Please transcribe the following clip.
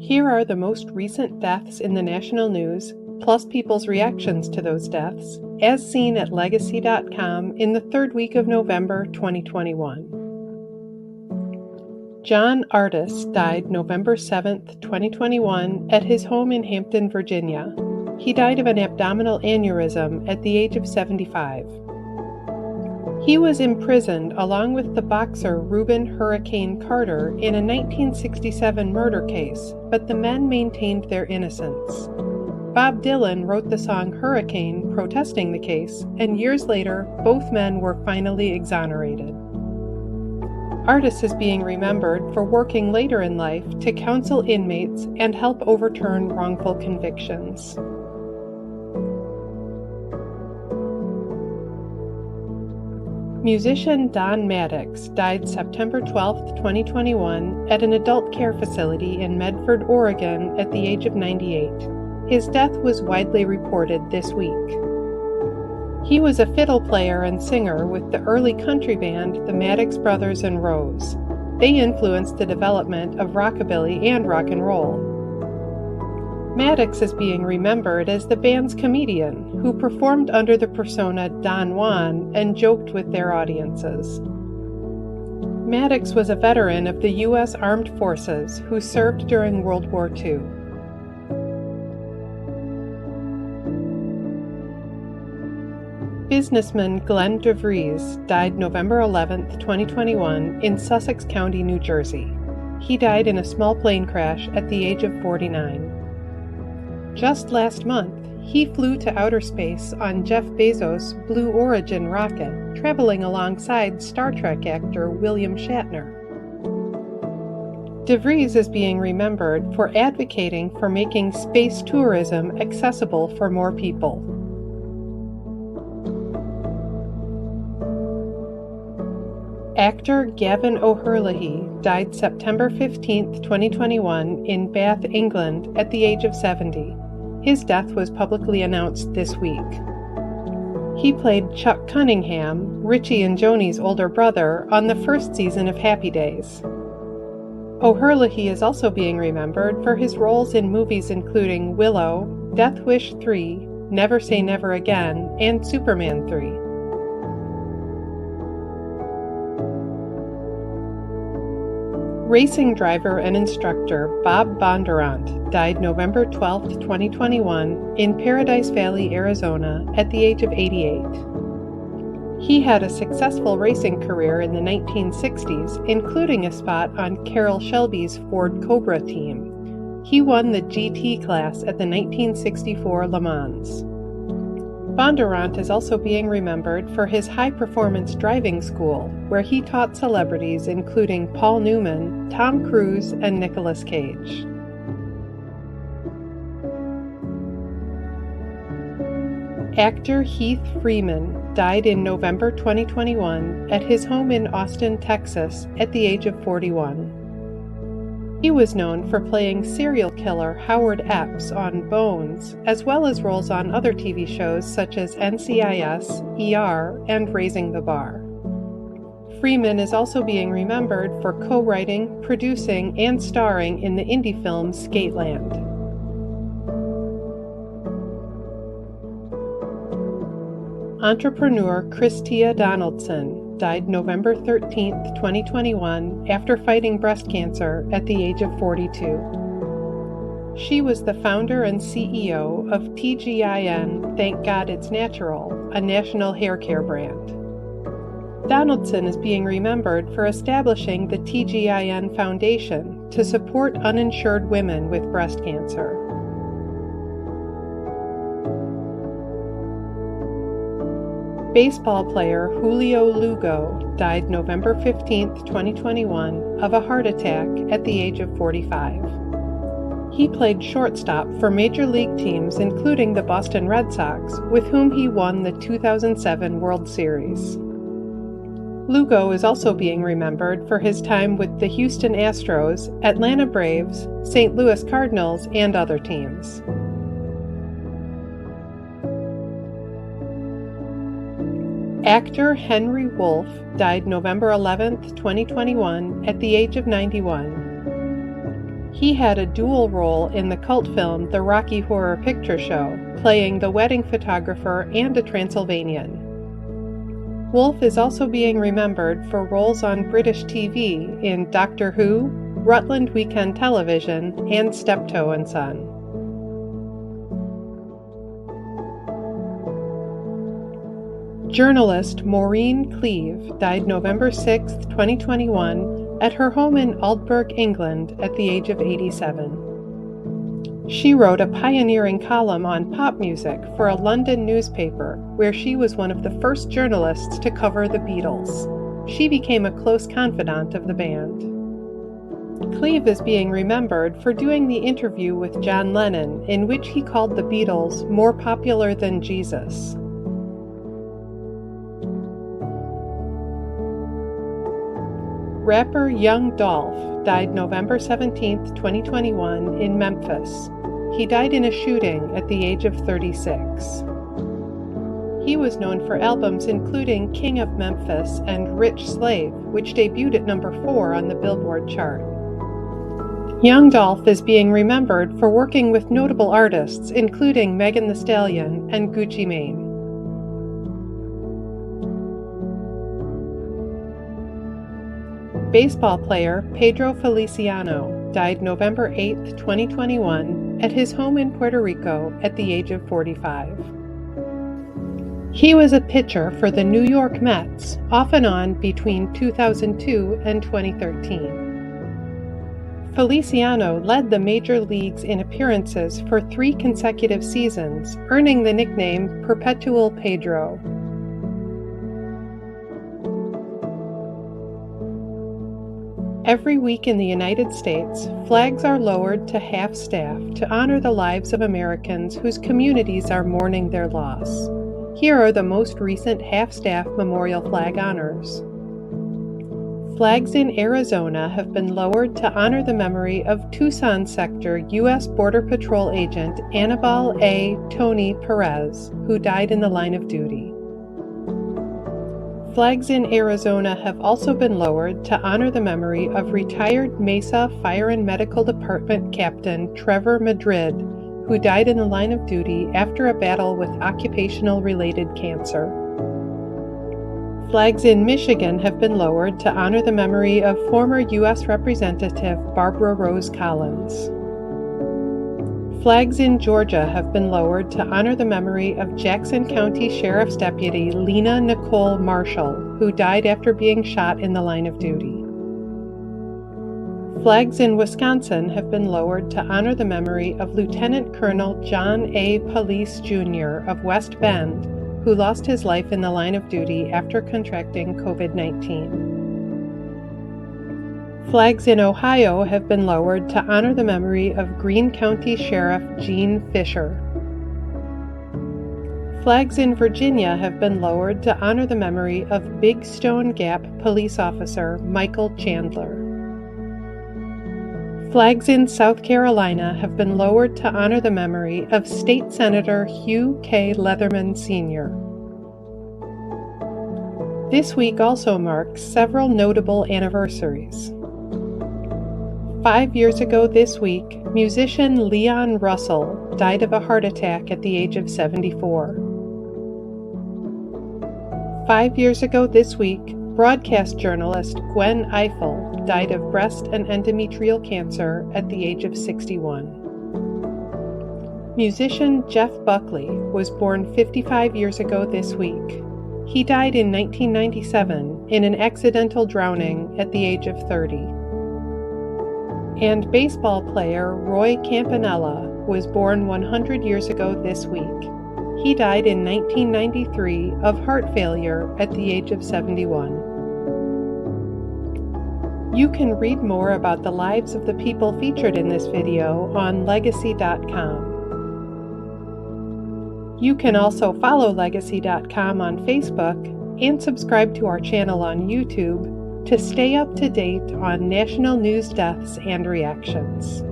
Here are the most recent deaths in the national news, plus people's reactions to those deaths, as seen at Legacy.com in the third week of November 2021. John Artis died November 7, 2021, at his home in Hampton, Virginia. He died of an abdominal aneurysm at the age of 75. He was imprisoned along with the boxer Rubin "Hurricane" Carter in a 1967 murder case, but the men maintained their innocence. Bob Dylan wrote the song "Hurricane" protesting the case, and years later, both men were finally exonerated. Artis is being remembered for working later in life to counsel inmates and help overturn wrongful convictions. Musician Don Maddox died September 12, 2021, at an adult care facility in Medford, Oregon, at the age of 98. His death was widely reported this week. He was a fiddle player and singer with the early country band the Maddox Brothers Rose. They influenced the development of rockabilly and rock and roll. Maddox is being remembered as the band's comedian who performed under the persona Don Juan and joked with their audiences. Maddox was a veteran of the U.S. Armed Forces who served during World War II. Businessman Glen de Vries died November 11, 2021, in Sussex County, New Jersey. He died in a small plane crash at the age of 49. Just last month, he flew to outer space on Jeff Bezos' Blue Origin rocket, traveling alongside Star Trek actor William Shatner. De Vries is being remembered for advocating for making space tourism accessible for more people. Actor Gavan O'Herlihy died September 15, 2021, in Bath, England, at the age of 70. His death was publicly announced this week. He played Chuck Cunningham, Richie and Joni's older brother, on the first season of Happy Days. O'Herlihy is also being remembered for his roles in movies including Willow, Death Wish 3, Never Say Never Again, and Superman 3. Racing driver and instructor Bob Bondurant died November 12, 2021, in Paradise Valley, Arizona, at the age of 88. He had a successful racing career in the 1960s, including a spot on Carroll Shelby's Ford Cobra team. He won the GT class at the 1964 Le Mans. Bondurant is also being remembered for his high-performance driving school, where he taught celebrities including Paul Newman, Tom Cruise, and Nicolas Cage. Actor Heath Freeman died in November 2021 at his home in Austin, Texas, at the age of 41. He was known for playing serial killer Howard Epps on Bones, as well as roles on other TV shows such as NCIS, ER, and Raising the Bar. Freeman is also being remembered for co-writing, producing, and starring in the indie film Skateland. Entrepreneur Chris-Tia Donaldson died November 13, 2021, after fighting breast cancer at the age of 42. She was the founder and CEO of TGIN Thank God It's Natural, a national hair care brand. Donaldson is being remembered for establishing the TGIN Foundation to support uninsured women with breast cancer. Baseball player Julio Lugo died November 15, 2021, of a heart attack at the age of 45. He played shortstop for major league teams including the Boston Red Sox, with whom he won the 2007 World Series. Lugo is also being remembered for his time with the Houston Astros, Atlanta Braves, St. Louis Cardinals, and other teams. Actor Henry Woolf died November 11, 2021, at the age of 91. He had a dual role in the cult film The Rocky Horror Picture Show, playing the wedding photographer and a Transylvanian. Woolf is also being remembered for roles on British TV in Doctor Who, Rutland Weekend Television, and Steptoe and Son. Journalist Maureen Cleave died November 6, 2021, at her home in Aldburg, England, at the age of 87. She wrote a pioneering column on pop music for a London newspaper, where she was one of the first journalists to cover the Beatles. She became a close confidant of the band. Cleave is being remembered for doing the interview with John Lennon, in which he called the Beatles more popular than Jesus. Rapper Young Dolph died November 17, 2021, in Memphis. He died in a shooting at the age of 36. He was known for albums including King of Memphis and Rich Slave, which debuted at number 4 on the Billboard chart. Young Dolph is being remembered for working with notable artists including Megan Thee Stallion and Gucci Mane. Baseball player Pedro Feliciano died November 8, 2021, at his home in Puerto Rico at the age of 45. He was a pitcher for the New York Mets, off and on between 2002 and 2013. Feliciano led the major leagues in appearances for 3 consecutive seasons, earning the nickname Perpetual Pedro. Every week in the United States, flags are lowered to half-staff to honor the lives of Americans whose communities are mourning their loss. Here are the most recent half-staff memorial flag honors. Flags in Arizona have been lowered to honor the memory of Tucson Sector U.S. Border Patrol agent Anibal A. Tony Perez, who died in the line of duty. Flags in Arizona have also been lowered to honor the memory of retired Mesa Fire and Medical Department Captain Trevor Madrid, who died in the line of duty after a battle with occupational-related cancer. Flags in Michigan have been lowered to honor the memory of former U.S. Representative Barbara Rose Collins. Flags in Georgia have been lowered to honor the memory of Jackson County Sheriff's Deputy Lena Nicole Marshall, who died after being shot in the line of duty. Flags in Wisconsin have been lowered to honor the memory of Lieutenant Colonel John A. Police Jr. of West Bend, who lost his life in the line of duty after contracting COVID-19. Flags in Ohio have been lowered to honor the memory of Greene County Sheriff Gene Fisher. Flags in Virginia have been lowered to honor the memory of Big Stone Gap police officer Michael Chandler. Flags in South Carolina have been lowered to honor the memory of State Senator Hugh K. Leatherman Sr. This week also marks several notable anniversaries. 5 years ago this week, musician Leon Russell died of a heart attack at the age of 74. 5 years ago this week, broadcast journalist Gwen Eiffel died of breast and endometrial cancer at the age of 61. Musician Jeff Buckley was born 55 years ago this week. He died in 1997 in an accidental drowning at the age of 30. And baseball player Roy Campanella was born 100 years ago this week. He died in 1993 of heart failure at the age of 71. You can read more about the lives of the people featured in this video on Legacy.com. You can also follow Legacy.com on Facebook and subscribe to our channel on YouTube to stay up to date on national news deaths and reactions.